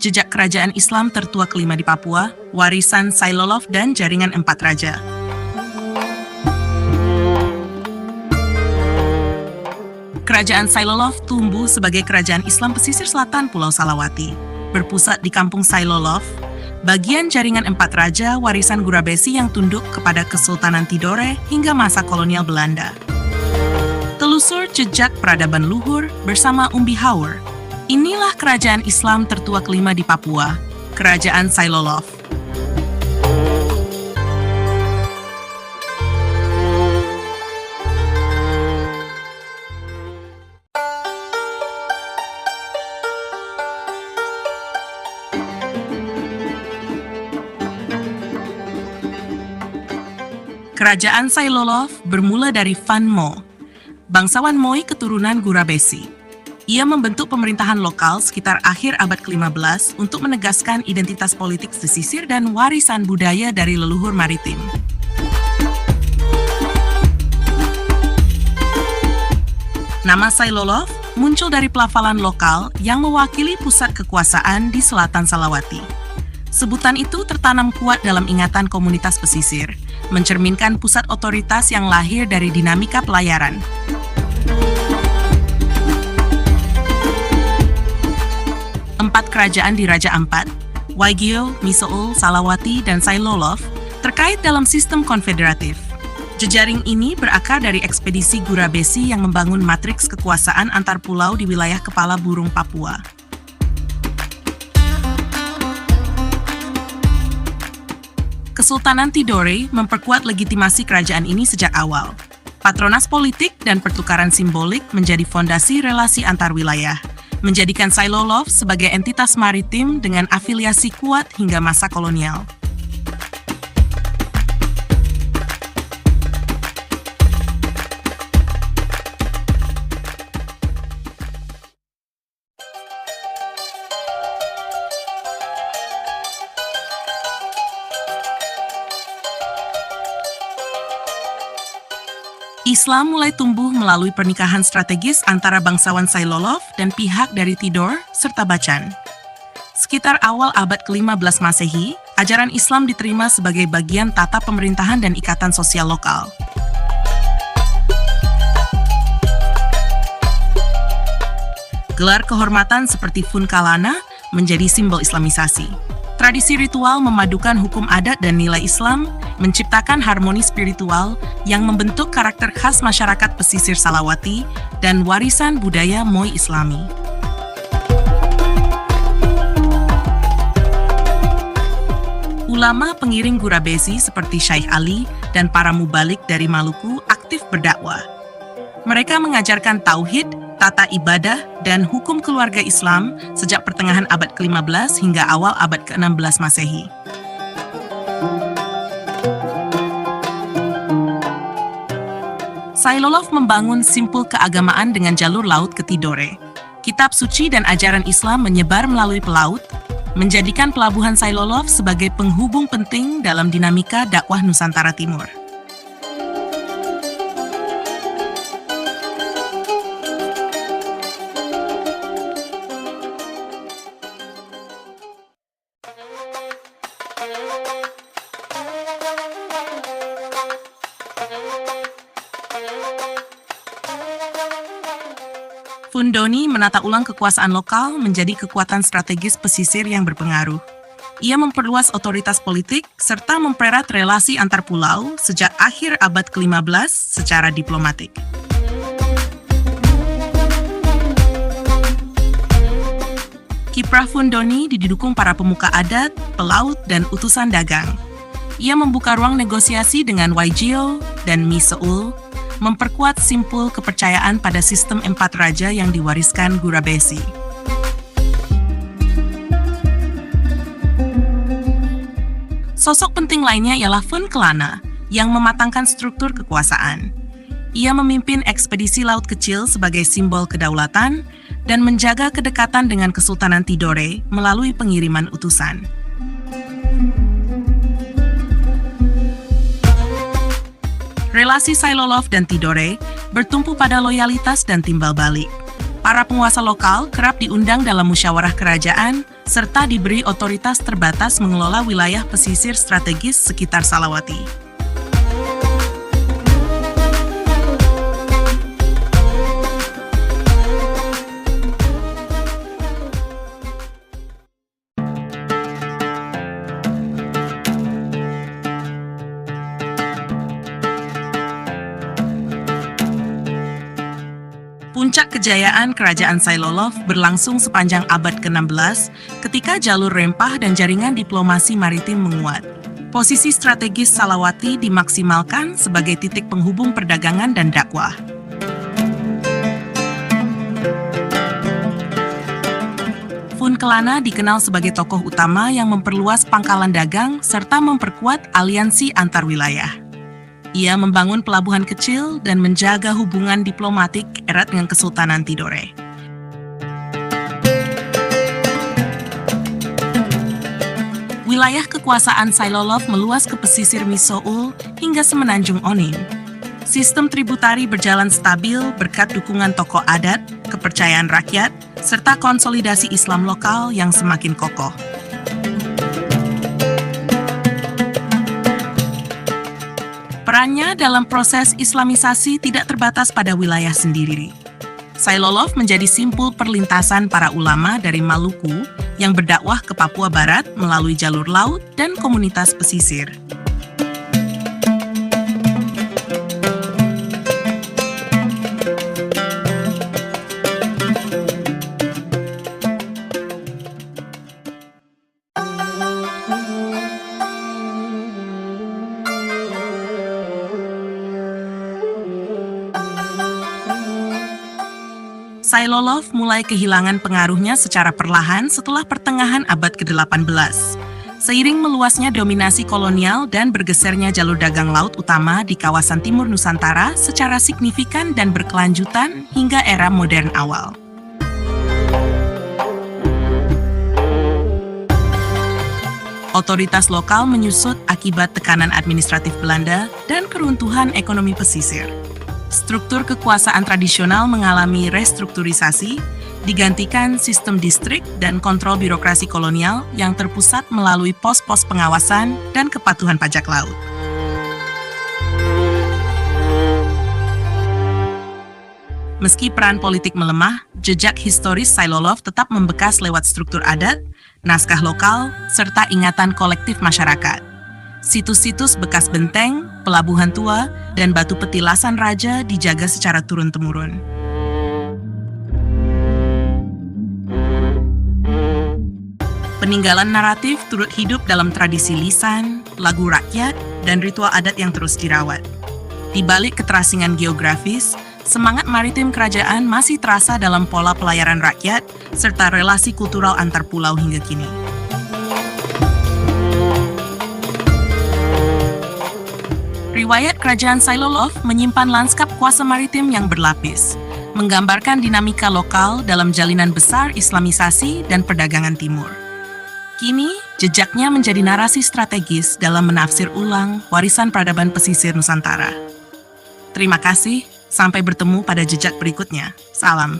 jejak kerajaan Islam tertua kelima di Papua, warisan Sailolof dan jaringan empat raja. Kerajaan Sailolof tumbuh sebagai kerajaan Islam pesisir selatan Pulau Salawati, berpusat di kampung Sailolof, bagian jaringan empat raja warisan Gurabesi yang tunduk kepada Kesultanan Tidore hingga masa kolonial Belanda. Telusur jejak peradaban luhur bersama Umbi Haur. Inilah kerajaan Islam tertua kelima di Papua, Kerajaan Sailolof. Kerajaan Sailolof bermula dari Van Mo, bangsawan Moi keturunan Gurabesi. Ia membentuk pemerintahan lokal sekitar akhir abad ke-15 untuk menegaskan identitas politik pesisir dan warisan budaya dari leluhur maritim. Nama Sailolof muncul dari pelafalan lokal yang mewakili pusat kekuasaan di selatan Salawati. Sebutan itu tertanam kuat dalam ingatan komunitas pesisir, mencerminkan pusat otoritas yang lahir dari dinamika pelayaran. Empat kerajaan di Raja Ampat, Waigeo, Misoul, Salawati, dan Sailolof, terkait dalam sistem konfederatif. Jejaring ini berakar dari ekspedisi Gurabesi yang membangun matriks kekuasaan antar pulau di wilayah Kepala Burung Papua. Kesultanan Tidore memperkuat legitimasi kerajaan ini sejak awal. Patronas politik dan pertukaran simbolik menjadi fondasi relasi antar wilayah, menjadikan Sailolof sebagai entitas maritim dengan afiliasi kuat hingga masa kolonial. Islam mulai tumbuh melalui pernikahan strategis antara bangsawan Sailolof dan pihak dari Tidore serta Bacan. Sekitar awal abad ke-15 Masehi, ajaran Islam diterima sebagai bagian tata pemerintahan dan ikatan sosial lokal. Gelar kehormatan seperti Fun Kalana menjadi simbol Islamisasi. Tradisi ritual memadukan hukum adat dan nilai Islam, menciptakan harmoni spiritual yang membentuk karakter khas masyarakat pesisir Salawati dan warisan budaya Moi Islami. Ulama pengiring Gurabesi seperti Syekh Ali dan para mubalik dari Maluku aktif berdakwah. Mereka mengajarkan tauhid, tata ibadah, dan hukum keluarga Islam sejak pertengahan abad ke-15 hingga awal abad ke-16 Masehi. Sailolof membangun simpul keagamaan dengan jalur laut ke Tidore. Kitab suci dan ajaran Islam menyebar melalui pelaut, menjadikan pelabuhan Sailolof sebagai penghubung penting dalam dinamika dakwah Nusantara Timur. Fundoni menata ulang kekuasaan lokal menjadi kekuatan strategis pesisir yang berpengaruh. Ia memperluas otoritas politik serta mempererat relasi antar pulau sejak akhir abad ke-15 secara diplomatik. Kiprah Fundoni didukung para pemuka adat, pelaut, dan utusan dagang. Ia membuka ruang negosiasi dengan Waigeo dan Misoul, memperkuat simpul kepercayaan pada sistem empat raja yang diwariskan Gurabesi. Sosok penting lainnya ialah Fun Kalana yang mematangkan struktur kekuasaan. Ia memimpin ekspedisi laut kecil sebagai simbol kedaulatan dan menjaga kedekatan dengan Kesultanan Tidore melalui pengiriman utusan. Relasi Sailolof dan Tidore bertumpu pada loyalitas dan timbal balik. Para penguasa lokal kerap diundang dalam musyawarah kerajaan serta diberi otoritas terbatas mengelola wilayah pesisir strategis sekitar Salawati. Puncak kejayaan Kerajaan Sailolof berlangsung sepanjang abad ke-16 ketika jalur rempah dan jaringan diplomasi maritim menguat. Posisi strategis Salawati dimaksimalkan sebagai titik penghubung perdagangan dan dakwah. Fun Kelana dikenal sebagai tokoh utama yang memperluas pangkalan dagang serta memperkuat aliansi antar wilayah. Ia membangun pelabuhan kecil dan menjaga hubungan diplomatik erat dengan Kesultanan Tidore. Wilayah kekuasaan Sailolof meluas ke pesisir Misoul hingga semenanjung Onin. Sistem tributari berjalan stabil berkat dukungan tokoh adat, kepercayaan rakyat, serta konsolidasi Islam lokal yang semakin kokoh. Perannya dalam proses Islamisasi tidak terbatas pada wilayah sendiri. Sailolof menjadi simpul perlintasan para ulama dari Maluku yang berdakwah ke Papua Barat melalui jalur laut dan komunitas pesisir. Sailolof mulai kehilangan pengaruhnya secara perlahan setelah pertengahan abad ke-18. Seiring meluasnya dominasi kolonial dan bergesernya jalur dagang laut utama di kawasan timur Nusantara secara signifikan dan berkelanjutan hingga era modern awal. Otoritas lokal menyusut akibat tekanan administratif Belanda dan keruntuhan ekonomi pesisir. Struktur kekuasaan tradisional mengalami restrukturisasi, digantikan sistem distrik dan kontrol birokrasi kolonial yang terpusat melalui pos-pos pengawasan dan kepatuhan pajak laut. Meski peran politik melemah, jejak historis Sailolof tetap membekas lewat struktur adat, naskah lokal, serta ingatan kolektif masyarakat. Situs-situs bekas benteng, pelabuhan tua, dan batu petilasan raja dijaga secara turun-temurun. Peninggalan naratif turut hidup dalam tradisi lisan, lagu rakyat, dan ritual adat yang terus dirawat. Di balik keterasingan geografis, semangat maritim kerajaan masih terasa dalam pola pelayaran rakyat serta relasi kultural antar pulau hingga kini. Riwayat Kerajaan Sailolof menyimpan lanskap kuasa maritim yang berlapis, menggambarkan dinamika lokal dalam jalinan besar Islamisasi dan perdagangan timur. Kini, jejaknya menjadi narasi strategis dalam menafsir ulang warisan peradaban pesisir Nusantara. Terima kasih, sampai bertemu pada jejak berikutnya. Salam.